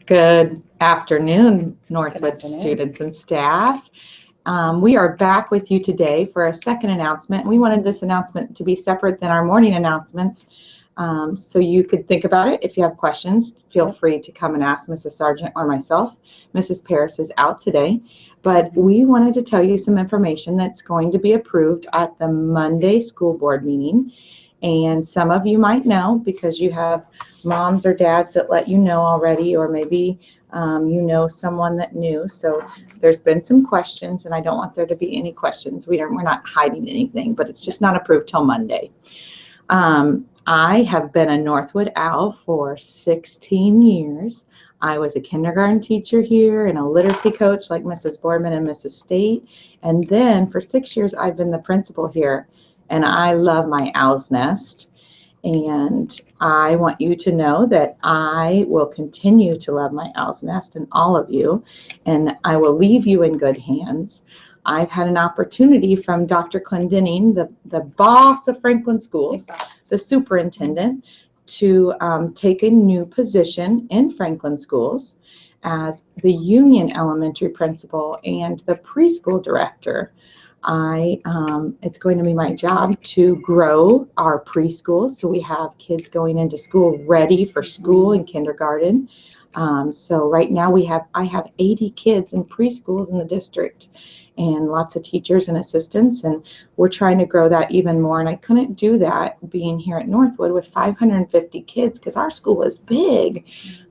Good afternoon, Northwood students and staff. We are back with you today for a second announcement. We wanted this announcement to be separate than our morning announcements, so you could think about it. If you have questions, feel free to come and ask Mrs. Sargent or myself. Mrs. Paris is out today, but we wanted to tell you some information that's going to be approved at the Monday school board meeting. And some of you might know because you have moms or dads that let you know already, or maybe you know someone that knew. So there's been some questions, and I don't want there to be any questions. We're not hiding anything, but it's just not approved till Monday. I have been a Northwood owl for 16 years. I was a kindergarten teacher here and a literacy coach like Mrs. Boardman and Mrs. State. And then for 6 years, I've been the principal here. And I love my owl's nest, and I want you to know that I will continue to love my owl's nest and all of you, and I will leave you in good hands. I've had an opportunity from Dr. Clendenning, the boss of Franklin Schools, the superintendent, to take a new position in Franklin Schools as the Union Elementary principal and the preschool director. It's going to be my job to grow our preschools, so we have kids going into school ready for school in kindergarten. So right now I have 80 kids in preschools in the district, and lots of teachers and assistants, and we're trying to grow that even more. And I couldn't do that being here at Northwood with 550 kids because our school is big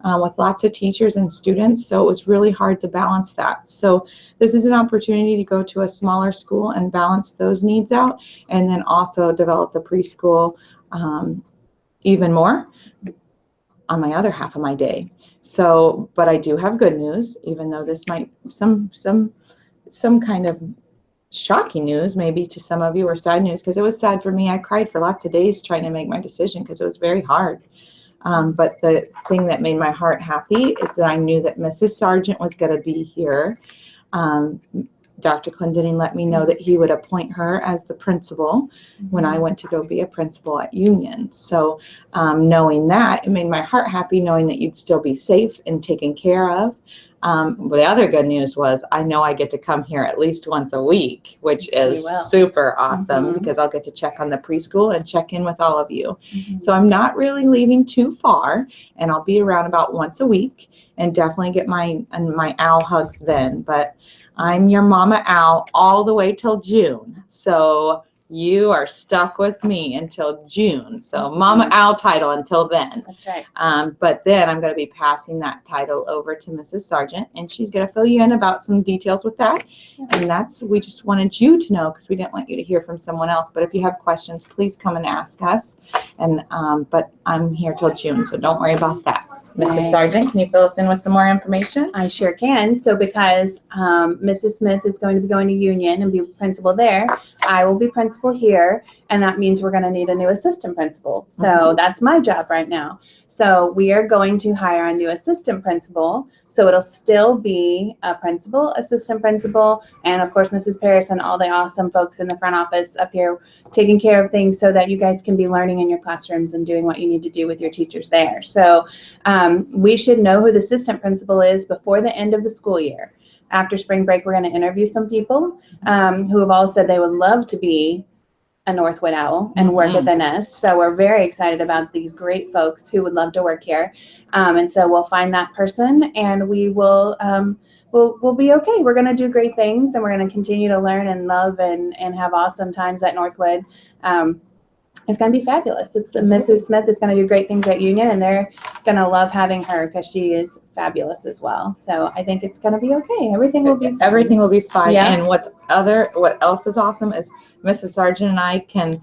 with lots of teachers and students, so it was really hard to balance that. So this is an opportunity to go to a smaller school and balance those needs out, and then also develop the preschool even more on my other half of my day. So, but I do have good news, even though this might some kind of shocking news maybe to some of you, or sad news, because it was sad for me. I cried for lots of days trying to make my decision because it was very hard. But the thing that made my heart happy is that I knew that Mrs. Sargent was going to be here. Dr. Clendenning let me know that he would appoint her as the principal when I went to go be a principal at Union. So knowing that, it made my heart happy, knowing that you'd still be safe and taken care of. The other good news was I know I get to come here at least once a week, which is super awesome because I'll get to check on the preschool and check in with all of you. So I'm not really leaving too far, and I'll be around about once a week and definitely get my owl hugs then. But I'm your mama owl all the way till June. So you are stuck with me until June. So Mama Owl title until then. That's right. But then I'm going to be passing that title over to Mrs. Sargent, and she's going to fill you in about some details with that. And we just wanted you to know because we didn't want you to hear from someone else. But if you have questions, please come and ask us. And but I'm here till June, so don't worry about that. Mrs. Sargent, can you fill us in with some more information? I sure can. So because Mrs. Smith is going to be going to Union and be principal there, I will be principal here, and that means we're going to need a new assistant principal. So that's my job right now. So we are going to hire a new assistant principal. So it'll still be a principal, assistant principal, and of course Mrs. Paris and all the awesome folks in the front office up here taking care of things so that you guys can be learning in your classrooms and doing what you need to do with your teachers there. So we should know who the assistant principal is before the end of the school year. After spring break, we're going to interview some people who have all said they would love to be a Northwood owl and work at the nest. So we're very excited about these great folks who would love to work here. And so we'll find that person, and we will we'll be okay. We're going to do great things, and we're going to continue to learn and love and have awesome times at Northwood. It's going to be fabulous. Mrs. Smith is going to do great things at Union, and they're going to love having her because she is fabulous as well. So I think it's going to be okay. Everything will be fine. Yeah. And what else is awesome is Mrs. Sargent and I can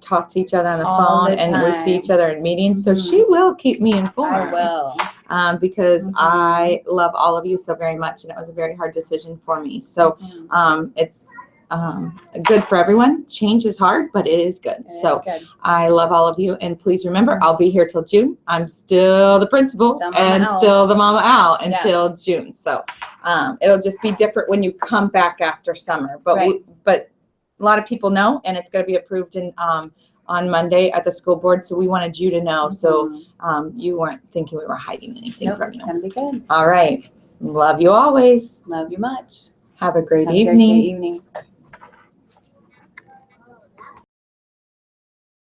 talk to each other on the phone, and we see each other in meetings. So she will keep me informed. I will. Because I love all of you so very much, and it was a very hard decision for me. So it's good for everyone. Change is hard, but it is good. I love all of you, and please remember, I'll be here till June. I'm still the principal and still the mama owl until June. So it'll just be different when you come back after summer. But but a lot of people know, and it's going to be approved in on Monday at the school board, so we wanted you to know, so Mhm. you weren't thinking we were hiding anything Nope, from it's you. gonna be good. All right. Love you always. Love you much. Have a great Have a great evening. evening.